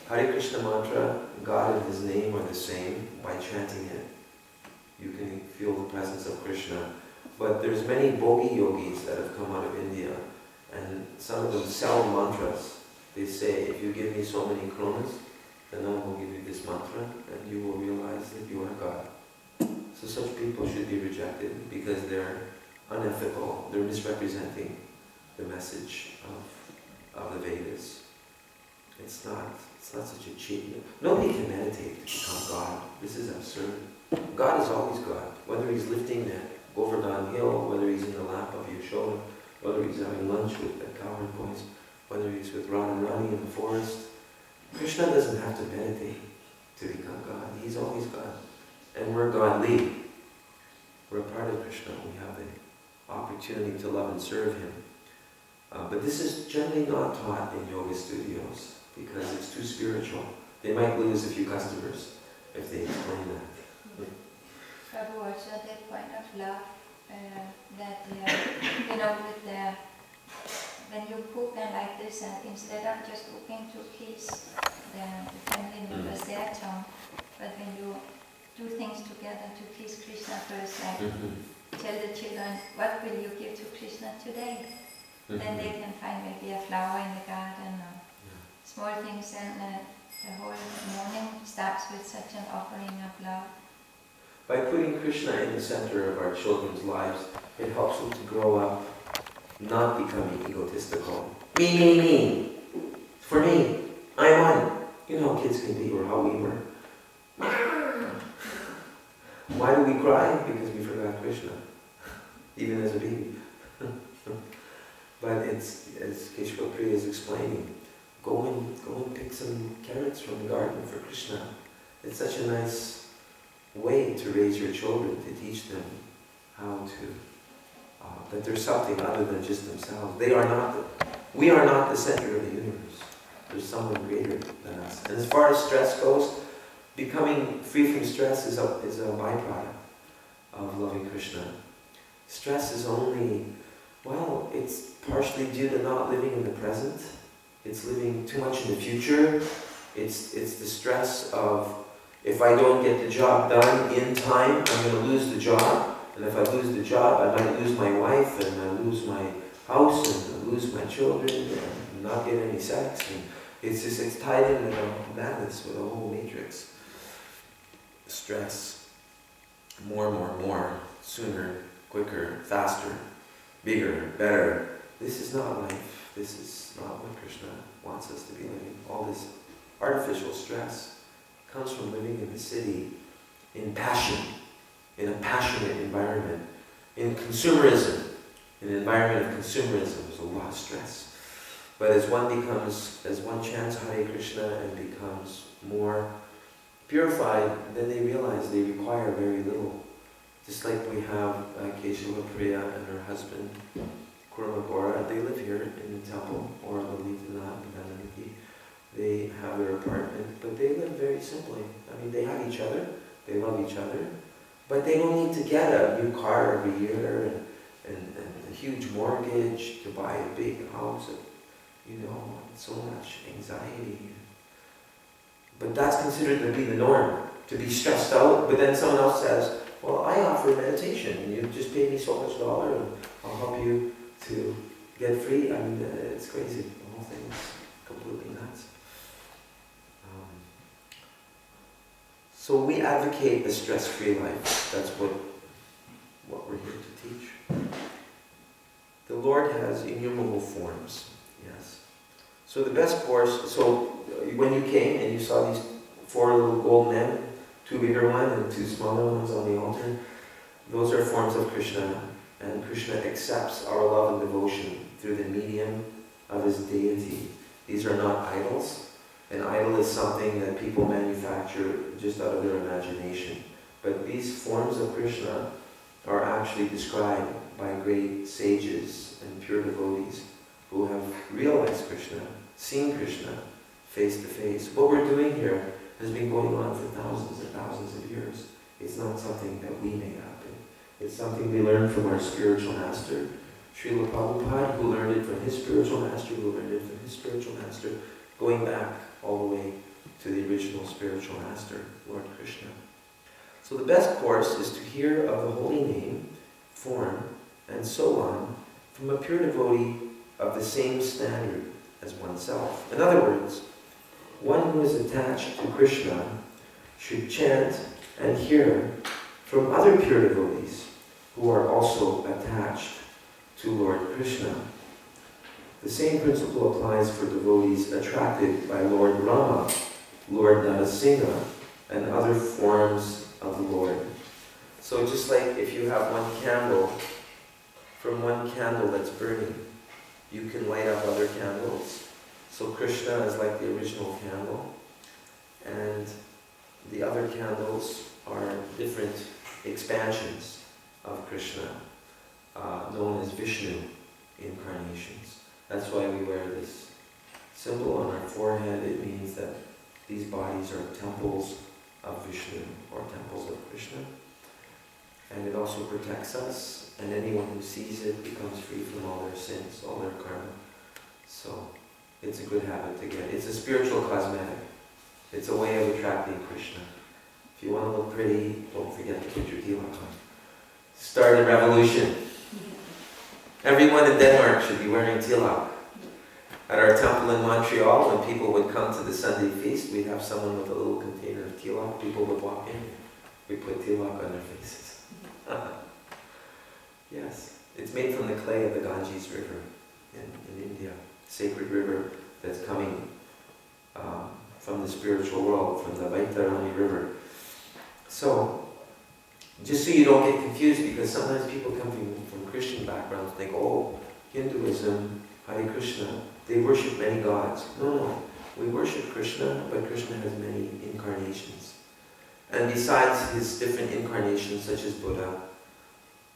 Hare Krishna mantra, God and His name are the same. By chanting it, you can feel the presence of Krishna. But there's many bogi yogis that have come out of India, and some of them sell mantras. They say, if you give me so many kronas, then I will give you this mantra, and you will realize that you are God. So such people should be rejected because they're unethical. They're misrepresenting the message of the Vedas. It's not such a cheap. Nobody can meditate to become God. This is absurd. God is always God. Whether He's lifting the Govardhan hill, whether He's in the lap of Yashoda, whether He's having lunch with the cowherd boys, whether He's with Radharani in the forest. Krishna doesn't have to meditate to become God. He's always God. And we're godly. We're a part of Krishna. We have the opportunity to love and serve Him. But this is generally not taught in yoga studios because it's too spiritual. They might lose a few customers if they explain that. Prabhu, also the point of love that, you know, with the, when you cook and like this, and instead of just cooking to please the family members, their tongue, but when you do things together to please Krishna first, like tell the children, what will you give to Krishna today? Then they can find maybe a flower in the garden or small things, and the whole morning starts with such an offering of love. By putting Krishna in the center of our children's lives, it helps them to grow up not becoming egotistical. Me, me, me. For me. I won. You know how kids can be, or how we were. Why do we cry? Because we forgot Krishna, even as a baby. But it's, as Keshava Priya is explaining, go and pick some carrots from the garden for Krishna. It's such a nice way to raise your children, to teach them how to, that there's something other than just themselves. We are not the center of the universe. There's someone greater than us. And as far as stress goes, becoming free from stress is a byproduct of loving Krishna. Stress is only, well, it's partially due to not living in the present. It's living too much in the future. It's the stress of, if I don't get the job done in time, I'm going to lose the job. And if I lose the job, I might lose my wife, and I lose my house, and I lose my children, and not get any sex. And it's tied in with a madness, with a whole matrix. Stress. More, sooner, quicker, faster, bigger, better. This is not life. This is not what Krishna wants us to be living. All this artificial stress comes from living in the city, in passion, in a passionate environment, in consumerism. In an environment of consumerism, there's a lot of stress. But as one chants Hare Krishna and becomes more purified, then they realize they require very little. Just like we have Keshava Priya and her husband, Kurma Gaura, they live here in the temple, or Lalitanath, they have their apartment, but they live very simply. I mean, they have each other, they love each other, but they don't need to get a new car every year and a huge mortgage to buy a big house. You know, so much anxiety. But that's considered to be the norm, to be stressed out. But then someone else says, well, I offer meditation. You just pay me so much dollar and I'll help you to get free. I mean, it's crazy. The whole thing is completely nuts. So we advocate a stress-free life. That's what we're here to teach. The Lord has innumerable forms, yes. So the best course, so when you came and you saw these 4 little gold men, 2 bigger ones and 2 smaller ones on the altar, those are forms of Krishna, and Krishna accepts our love and devotion through the medium of His deity. These are not idols. An idol is something that people manufacture just out of their imagination. But these forms of Krishna are actually described by great sages and pure devotees who have realized Krishna, seen Krishna face to face. What we're doing here has been going on for thousands and thousands of years. It's not something that we made up. It's something we learned from our spiritual master, Srila Prabhupada, who learned it from his spiritual master, who learned it from his spiritual master, going back all the way to the original spiritual master, Lord Krishna. So the best course is to hear of the holy name, form, and so on from a pure devotee of the same standard as oneself. In other words, one who is attached to Krishna should chant and hear from other pure devotees who are also attached to Lord Krishna. The same principle applies for devotees attracted by Lord Rama, Lord Narasimha, and other forms of the Lord. So just like if you have one candle, from one candle that's burning, you can light up other candles. So Krishna is like the original candle, and the other candles are different expansions of Krishna, known as Vishnu incarnations. That's why we wear this symbol on our forehead. It means that these bodies are temples of Vishnu, or temples of Krishna. And it also protects us, and anyone who sees it becomes free from all their sins, all their karma. So it's a good habit to get. It's a spiritual cosmetic. It's a way of attracting Krishna. If you want to look pretty, don't forget to put your tilak on. Start a revolution. Everyone in Denmark should be wearing tilak. At our temple in Montreal, when people would come to the Sunday feast, we'd have someone with a little container of tilak. People would walk in. We put tilak on their faces. Yes, it's made from the clay of the Ganges River in India. Sacred river that's coming from the spiritual world, from the Vaitarani River. So, just so you don't get confused, because sometimes people come from Christian backgrounds think, oh, Hinduism, Hare Krishna, they worship many gods. No, we worship Krishna, but Krishna has many incarnations. And besides his different incarnations, such as Buddha,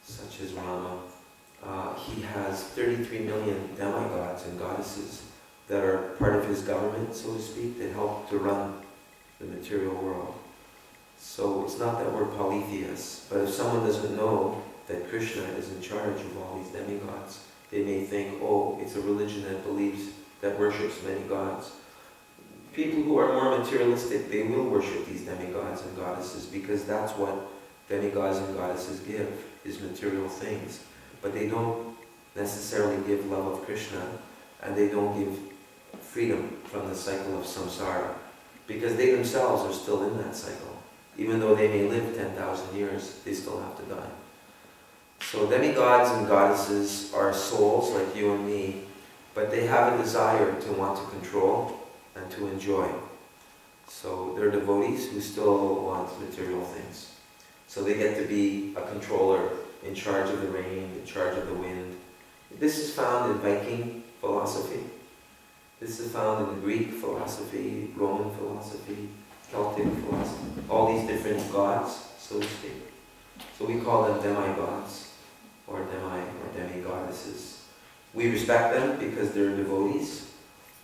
such as Rama, he has 33 million demigods and goddesses that are part of his government, so to speak, that help to run the material world. So it's not that we're polytheists, but if someone doesn't know that Krishna is in charge of all these demigods, they may think, oh, it's a religion that believes, that worships many gods. People who are more materialistic, they will worship these demigods and goddesses, because that's what demigods and goddesses give, is material things. But they don't necessarily give love of Krishna, and they don't give freedom from the cycle of samsara, because they themselves are still in that cycle. Even though they may live 10,000 years, they still have to die. So demigods and goddesses are souls like you and me, but they have a desire to want to control and to enjoy. So they're devotees who still want material things. So they get to be a controller, in charge of the rain, in charge of the wind. This is found in Viking philosophy. This is found in Greek philosophy, Roman philosophy, Celtic philosophy, all these different gods, so to speak. So we call them demigods, or demigoddesses. We respect them because they're devotees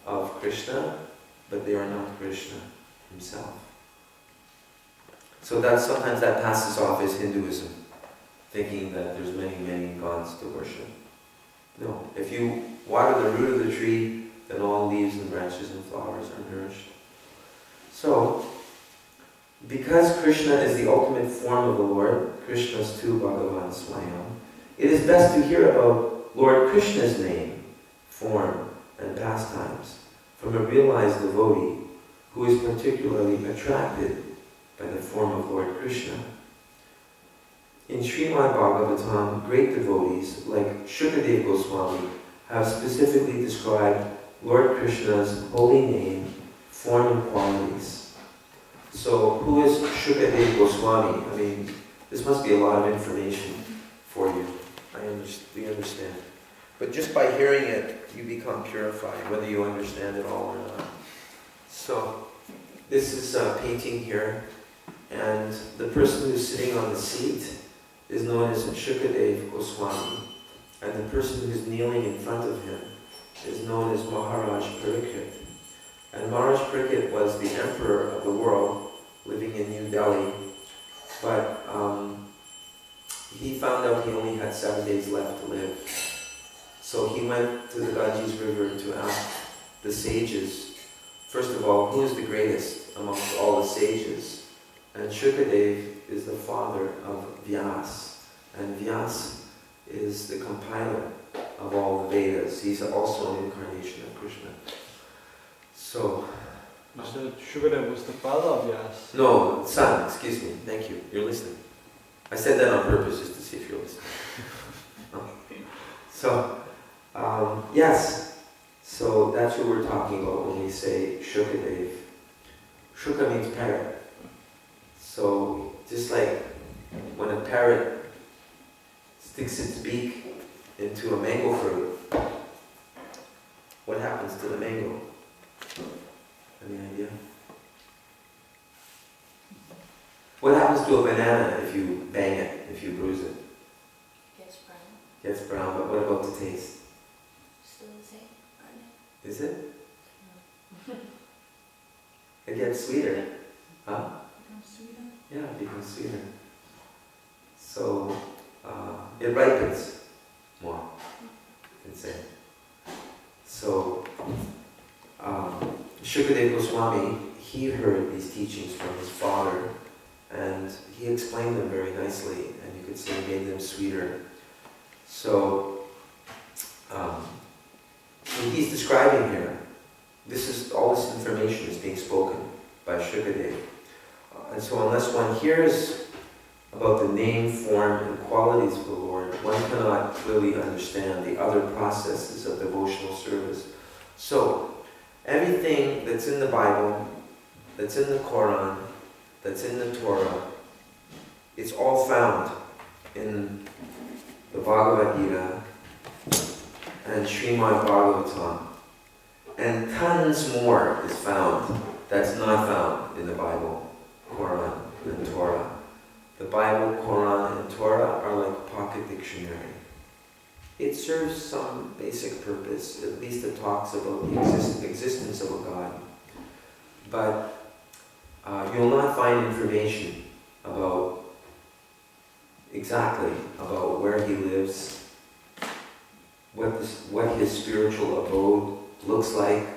of Krishna, but they are not Krishna himself. So that sometimes that passes off as Hinduism, thinking that there's many, many gods to worship. No, if you water the root of the tree, then all leaves and branches and flowers are nourished. So, because Krishna is the ultimate form of the Lord, Krishna's tu Bhagavan Swayam, it is best to hear about Lord Krishna's name, form, and pastimes from a realized devotee who is particularly attracted by the form of Lord Krishna. In Srimad Bhagavatam, great devotees like Shukadev Goswami have specifically described Lord Krishna's holy name, form, and qualities. So, who is Shukadev Goswami? I mean, this must be a lot of information for you. We understand. But just by hearing it, you become purified, whether you understand it all or not. So, this is a painting here, and the person who's sitting on the seat is known as Shukadev Goswami, and the person who's kneeling in front of him is known as Maharaj Pariksit. And Maharaj Pariksit was the emperor of the world, living in New Delhi, but he found out he only had 7 days left to live. So he went to the Ganges River to ask the sages first of all, who is the greatest amongst all the sages? And Shukadev is the father of Vyas. And Vyas is the compiler of all the Vedas. He's also an incarnation of Krishna. So... You said Shukadev was the father of Vyas? No, son, excuse me. Thank you. You're listening. I said that on purpose just to see if you're listening. So, yes. So that's what we're talking about when we say Shukadev. Shuka means parrot. So just like when a parrot sticks its beak into a mango fruit, what happens to the mango? Any idea? What happens to a banana if you bang it, if you bruise it? Gets brown. Gets brown, but what about the taste? Still the same, aren't they? Is it? It gets sweeter. Huh? Becomes sweeter. Yeah, it becomes sweeter. So, it ripens more, you can say. So, Shukadeva Goswami, he heard these teachings from his father, and he explained them very nicely, and you could say made them sweeter. So, what he's describing here, all this information is being spoken by Shukadeva. And so unless one hears about the name, form, and qualities of the Lord, one cannot clearly understand the other processes of devotional service. So, everything that's in the Bible, that's in the Quran, that's in the Torah, it's all found in the Bhagavad Gita and Srimad Bhagavatam. And tons more is found that's not found in the Bible, Quran, and Torah. The Bible, Quran, and Torah are like a pocket dictionary. It serves some basic purpose, at least it talks about the existence of a God. But you'll not find information about exactly about where he lives, what his spiritual abode looks like,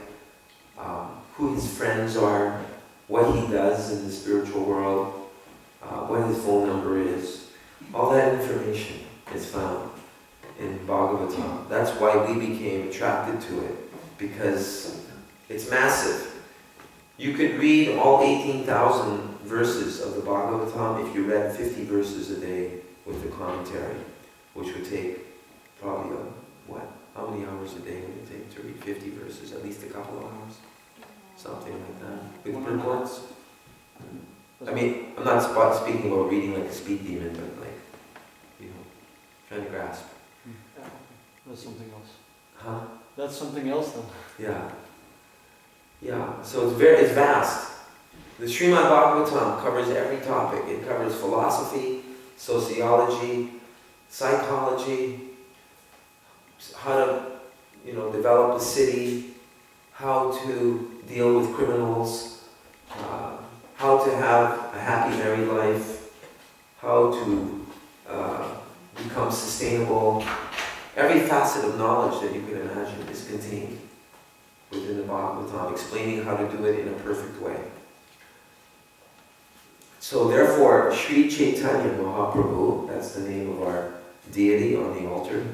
who his friends are, what he does in the spiritual world, what his phone number is. All that information is found in Bhagavatam. That's why we became attracted to it, because it's massive. You could read all 18,000 verses of the Bhagavatam if you read 50 verses a day with the commentary, which would take probably, how many hours a day would it take to read 50 verses? At least a couple of hours? Something like that. With purports? I mean, I'm not speaking about reading like a speed demon, but like, trying to grasp. Yeah, that's something else. Huh? That's something else then. Yeah. Yeah, so it's vast. The Srimad Bhagavatam covers every topic. It covers philosophy, sociology, psychology, how to, develop a city, how to deal with criminals, how to have a happy married life, how to become sustainable. Every facet of knowledge that you can imagine is contained within the Bhagavatam, explaining how to do it in a perfect way. So therefore, Sri Chaitanya Mahaprabhu, that's the name of our deity on the altar,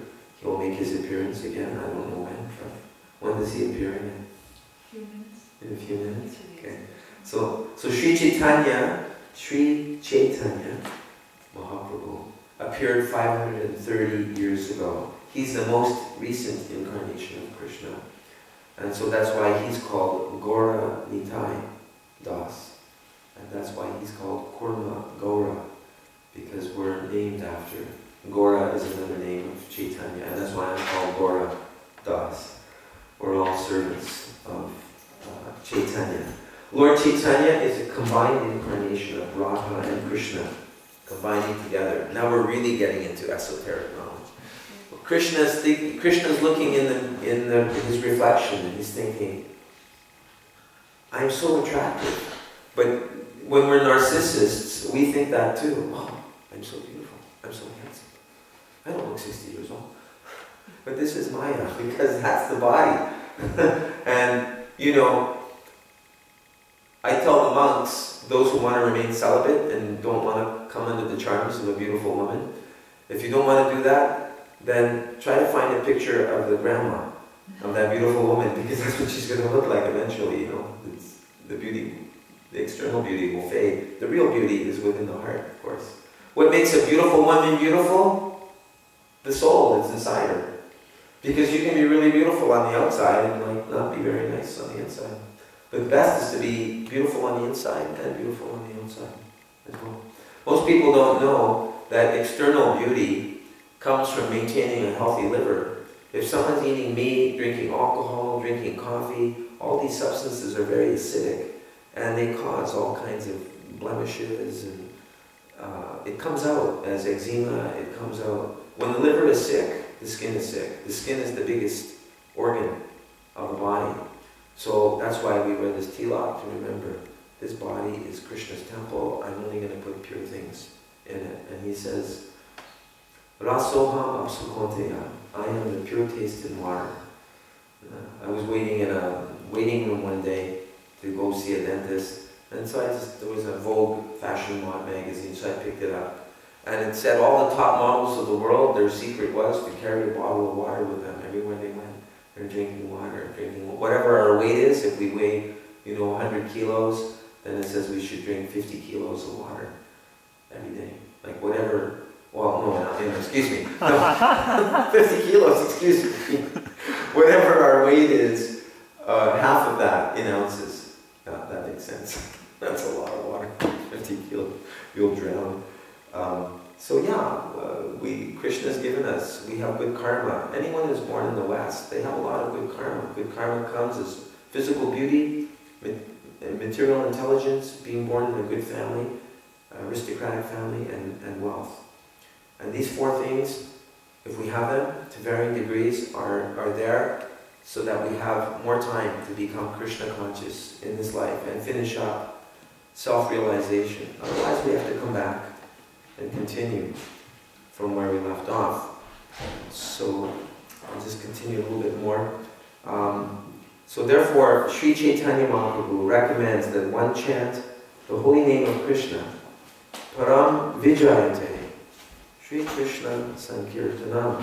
he'll make his appearance again, I don't know when, but when does he appear again? In a few minutes? Okay. So Sri Chaitanya Mahaprabhu appeared 530 years ago. He's the most recent incarnation of Krishna. And so that's why he's called Gaura Nitai Das. And that's why he's called Kurma Gaura, because we're named after. Gaura is another name of Chaitanya, and that's why I'm called Gaura Das. We're all servants of Chaitanya. Lord Chaitanya is a combined incarnation of Radha and Krishna, combining together. Now we're really getting into esoteric knowledge. Krishna's looking in his reflection, and he's thinking, I'm so attractive. But when we're narcissists, we think that too. Oh, I'm so beautiful. I'm so handsome. I don't look 60 years old. But this is Maya, because that's the body. And, I tell the monks, those who want to remain celibate and don't want to come under the charms of a beautiful woman, if you don't want to do that, then try to find a picture of the grandma, of that beautiful woman, because that's what she's going to look like eventually, you know. It's the beauty, the external beauty will fade. The real beauty is within the heart, of course. What makes a beautiful woman beautiful? The soul that's inside her. Because you can be really beautiful on the outside and like not be very nice on the inside. But the best is to be beautiful on the inside and beautiful on the outside as well. Most people don't know that external beauty comes from maintaining a healthy liver. If someone's eating meat, drinking alcohol, drinking coffee, all these substances are very acidic and they cause all kinds of blemishes, and it comes out as eczema. It comes out when the liver is sick, the skin is sick. The skin is the biggest organ of the body. So that's why we wear this tilak, to remember this body is Krishna's temple. I'm only going to put pure things in it. And he says, Rasoham apsukonteya, I am the pure tasted water. I was waiting in a waiting room one day to go see a dentist, and so there was a Vogue fashion magazine, so I picked it up. And it said all the top models of the world, their secret was to carry a bottle of water with them everywhere they went. They're drinking water, whatever our weight is. If we weigh, 100 kilos, then it says we should drink 50 kilos of water every day. Like whatever, well, no, excuse me. No, 50 kilos, excuse me. Whatever our weight is, half of that in ounces. That makes sense. That's a lot of water. 50 kilos, you'll drown. So yeah, Krishna's given us, we have good karma. Anyone who's born in the West, they have a lot of good karma. Good karma comes as physical beauty, material intelligence, being born in a good family, aristocratic family, and wealth. And these four things, if we have them to varying degrees, are there so that we have more time to become Krishna conscious in this life and finish up self-realization. Otherwise we have to come back and continue from where we left off. So I'll just continue a little bit more. So therefore, Sri Chaitanya Mahaprabhu recommends that one chant the holy name of Krishna, Param Vijayate, Sri Krishna Sankirtanam.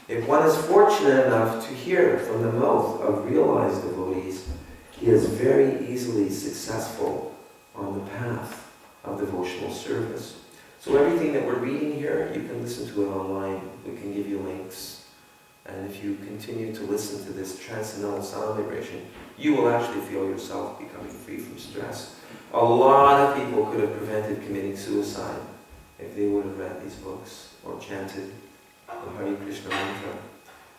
If one is fortunate enough to hear from the mouth of realized devotees, he is very easily successful on the path of devotional service. So everything that we're reading here, you can listen to it online. We can give you links. And if you continue to listen to this transcendental sound vibration, you will actually feel yourself becoming free from stress. A lot of people could have prevented committing suicide if they would have read these books or chanted the Hare Krishna mantra.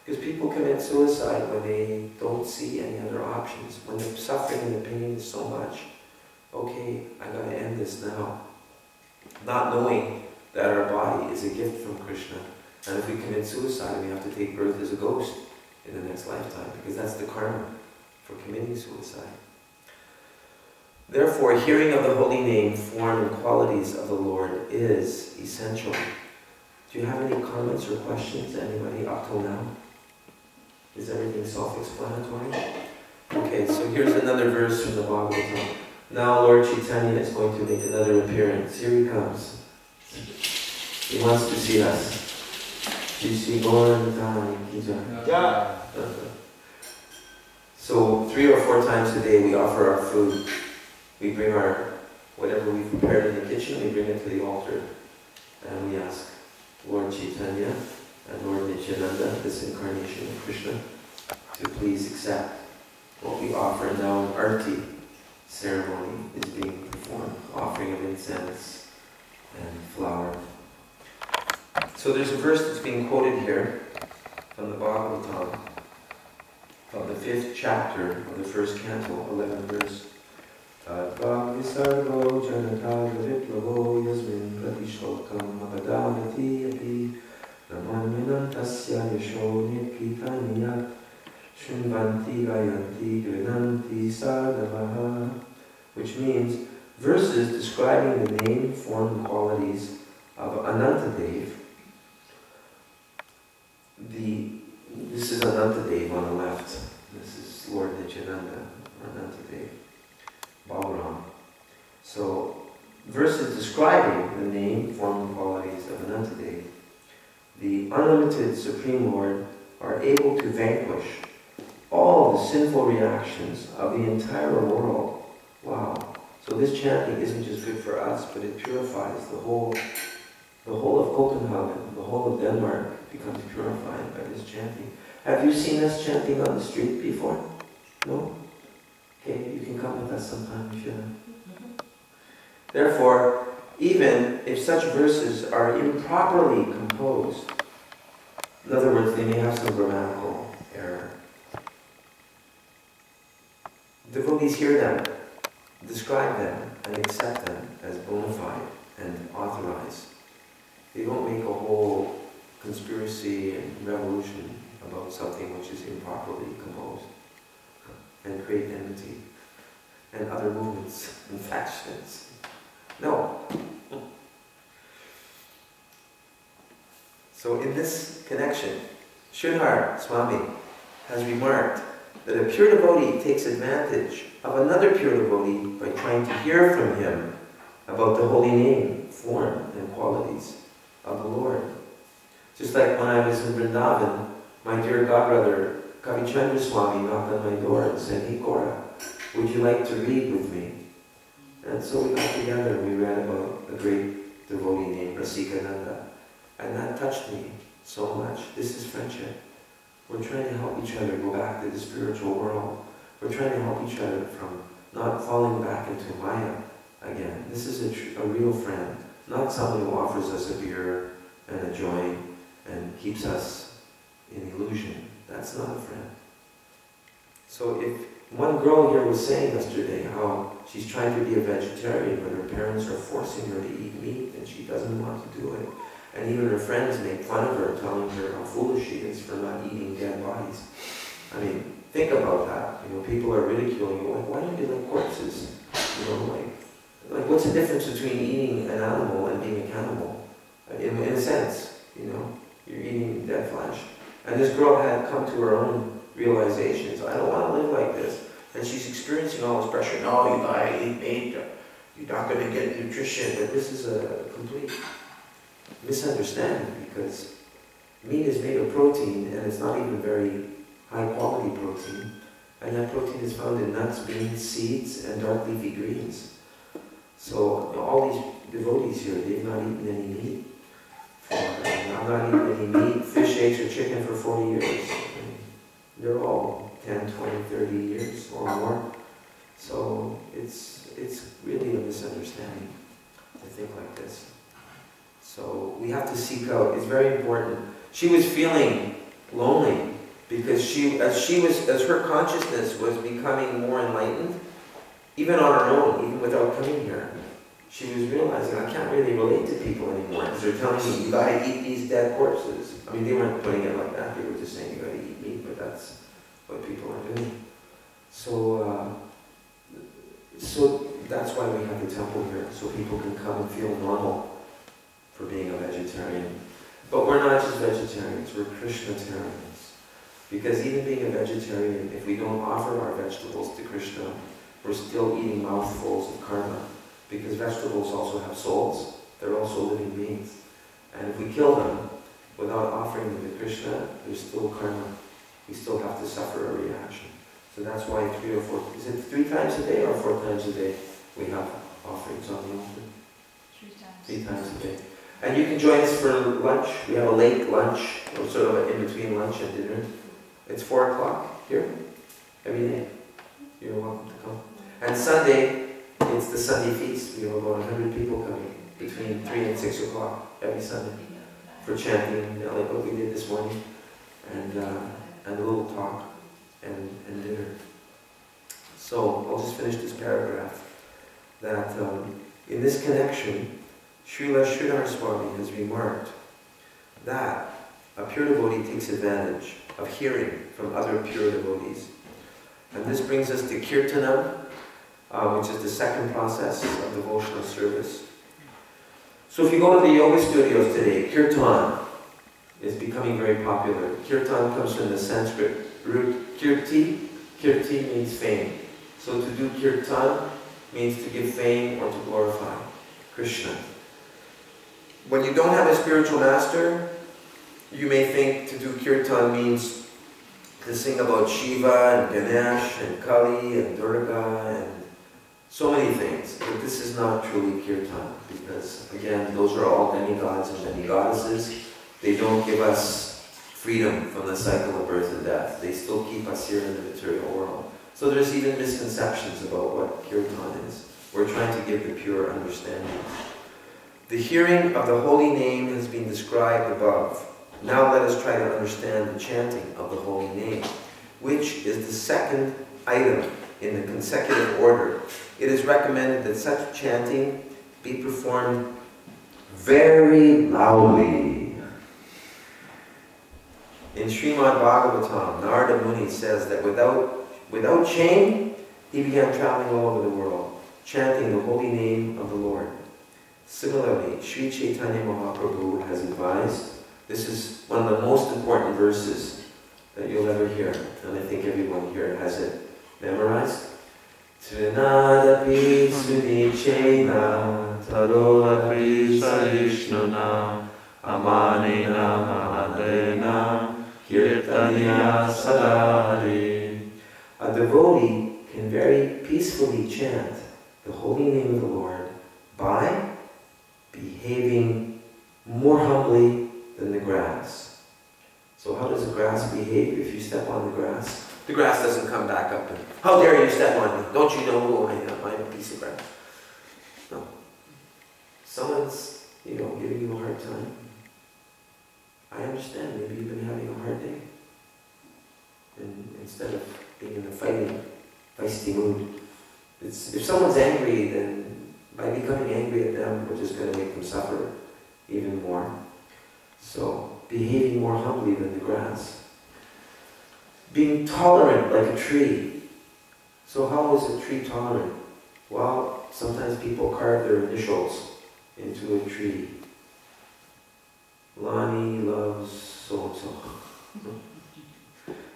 Because people commit suicide when they don't see any other options. When the suffering and the pain is so much, okay, I gotta end this now. Not knowing that our body is a gift from Krishna. And if we commit suicide, we have to take birth as a ghost in the next lifetime, because that's the karma for committing suicide. Therefore, hearing of the holy name, form, and qualities of the Lord is essential. Do you have any comments or questions, anybody, up till now? Is everything self-explanatory? Okay, so here's another verse from the Bhagavatam. Now Lord Chaitanya is going to make another appearance. Here he comes. He wants to see us. HG Gaura. Yeah. So 3 or 4 times a day we offer our food. We bring our, whatever we prepared in the kitchen, we bring it to the altar. And we ask Lord Chaitanya and Lord Nityananda, this incarnation of Krishna, to please accept what we offer. Now an arti ceremony is being performed, offering of incense and flower. So there's a verse that's being quoted here from the Bhagavatam, from the 5th chapter of the 1st canto, 11th verse. Visargo janata viplavo yasmin pratishokam apadavati api namanyanam tasya yasho nipitaniya shunvanti gayanti grinanti sadavaha, which means verses describing the name, form, and qualities of Anantadev. This is Anantadev on the left. This is Lord Nityananda, Anantadev, Balaram. So, verses describing the name, form, and qualities of Anantadev, the unlimited Supreme Lord, are able to vanquish all the sinful reactions of the entire world. Wow. So this chanting isn't just good for us, but it purifies the whole of Copenhagen, the whole of Denmark becomes purified by this chanting. Have you seen us chanting on the street before? No? Okay, you can come with us sometime if you like. Therefore, even if such verses are improperly composed, in other words, they may have some grammatical error, devotees hear them, describe them, and accept them as bona fide and authorized. They don't make a whole conspiracy and revolution about something which is improperly composed and create enmity and other movements and factions. No. So in this connection, Sridhar Swami has remarked that a pure devotee takes advantage of another pure devotee by trying to hear from him about the holy name, form, and qualities of the Lord. Just like when I was in Vrindavan, my dear godbrother Kavichandra Swami knocked on my door and said, "Hey Gaura, would you like to read with me?" And so we got together and we read about a great devotee named Rasikananda. And that touched me so much. This is friendship. We're trying to help each other go back to the spiritual world. We're trying to help each other from not falling back into Maya again. This is a real friend, not someone who offers us a beer and a joint and keeps us in illusion. That's not a friend. So if one girl here was saying yesterday how she's trying to be a vegetarian, but her parents are forcing her to eat meat and she doesn't want to do it. And even her friends make fun of her, telling her how foolish she is for not eating dead bodies. I mean, think about that. You know, people are ridiculing you. Like, why don't you like corpses? You know, like what's the difference between eating an animal and being a cannibal? In a sense, you know, you're eating dead flesh. And this girl had come to her own realizations. I don't want to live like this. And she's experiencing all this pressure. No, you gotta eat meat. You're not going to get nutrition. But this is a complete misunderstanding, because meat is made of protein and it's not even very high quality protein, and that protein is found in nuts, beans, seeds, and dark leafy greens. So all these devotees here, they've not eaten any meat. I've not eaten any meat, fish, eggs, or chicken for 40 years. They're all 10, 20, 30 years or more. So it's really a misunderstanding to think like this. So we have to seek out. It's very important. She was feeling lonely because as her consciousness was becoming more enlightened, even on her own, even without coming here, she was realizing, I can't really relate to people anymore because they're telling me, you gotta eat these dead corpses. I mean, they weren't putting it like that. They were just saying you gotta eat meat, but that's what people are doing. So that's why we have the temple here, so people can come and feel normal for being a vegetarian. But we're not just vegetarians, we're Krishnatarians. Because even being a vegetarian, if we don't offer our vegetables to Krishna, we're still eating mouthfuls of karma. Because vegetables also have souls, they're also living beings. And if we kill them without offering them to Krishna, there's still karma. We still have to suffer a reaction. So that's why 3 or 4, is it 3 times a day or 4 times a day we have offerings on the altar? 3 times. 3 times a day. And you can join us for lunch. We have a late lunch, or sort of in between lunch and dinner. It's 4 o'clock here, every day. You're welcome to come. And Sunday, it's the Sunday feast. We have about 100 people coming between 3 and 6 o'clock every Sunday for chanting, like what we did this morning, and a little talk and dinner. So I'll just finish this paragraph. That in this connection, Srila Sridhar Swami has remarked that a pure devotee takes advantage of hearing from other pure devotees. And this brings us to Kirtanam, which is the second process of devotional service. So if you go to the yoga studios today, Kirtan is becoming very popular. Kirtan comes from the Sanskrit root kirti. Kirti means fame. So to do Kirtan means to give fame or to glorify Krishna. When you don't have a spiritual master, you may think to do kirtan means to sing about Shiva and Ganesh and Kali and Durga and so many things. But this is not truly kirtan, because again, those are all demigods and demigoddesses. They don't give us freedom from the cycle of birth and death. They still keep us here in the material world. So there's even misconceptions about what kirtan is. We're trying to give the pure understanding. The hearing of the holy name has been described above. Now let us try to understand the chanting of the holy name, which is the second item in the consecutive order. It is recommended that such chanting be performed very loudly. In Srimad Bhagavatam, Narada Muni says that without chain, he began traveling all over the world, chanting the holy name of the Lord. Similarly, Sri Chaitanya Mahaprabhu has advised, this is one of the most important verses that you'll ever hear, and I think everyone here has it memorized. Trinadapi sunichena tadorapi sarishnuna amanena mahadena kirtaniya sadari. A devotee can very peacefully chant the holy name of the Lord by behaving more humbly than the grass. So how does the grass behave if you step on the grass? The grass doesn't come back up and, how dare you step on me? Don't you know who I am? I'm a piece of grass. No. Someone's, giving you a hard time. I understand, maybe you've been having a hard day. And instead of being in a feisty mood, if someone's angry, then by becoming angry at them, we're just going to make them suffer even more. So, behaving more humbly than the grass. Being tolerant like a tree. So how is a tree tolerant? Well, sometimes people carve their initials into a tree. Lonnie loves so-and-so.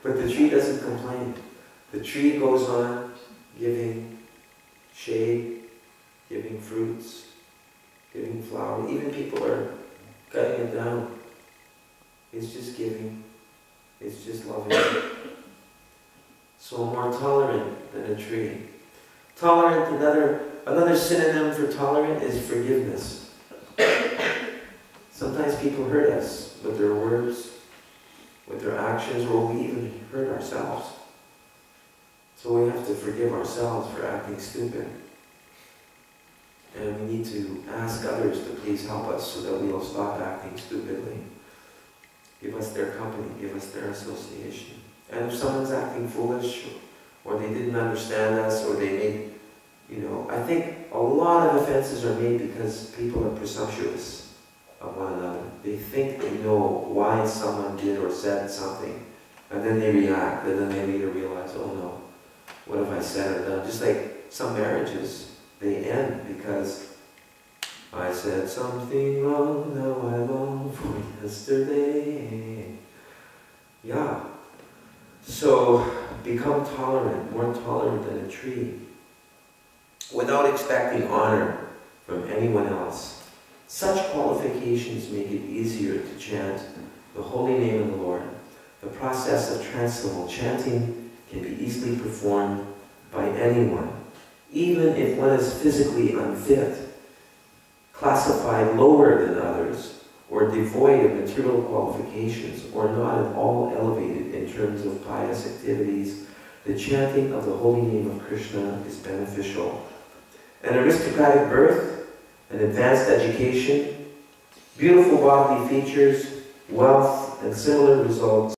But the tree doesn't complain. The tree goes on giving shade, giving fruits, giving flowers. Even people are cutting it down. It's just giving. It's just loving. So more tolerant than a tree. Tolerant, another synonym for tolerant is forgiveness. Sometimes people hurt us with their words, with their actions, or we even hurt ourselves. So we have to forgive ourselves for acting stupid. And we need to ask others to please help us so that we'll stop acting stupidly. Give us their company, give us their association. And if someone's acting foolish, or they didn't understand us, or they made, I think a lot of offenses are made because people are presumptuous of one another. They think they know why someone did or said something, and then they react, and then they later realize, oh no, what have I said or done? Just like some marriages, they end because I said something wrong, now I long for yesterday. Yeah. So, become tolerant, more tolerant than a tree, without expecting honor from anyone else. Such qualifications make it easier to chant the holy name of the Lord. The process of transcendental chanting can be easily performed by anyone, even if one is physically unfit, classified lower than others, or devoid of material qualifications, or not at all elevated in terms of pious activities. The chanting of the holy name of Krishna is beneficial. An aristocratic birth, an advanced education, beautiful bodily features, wealth, and similar results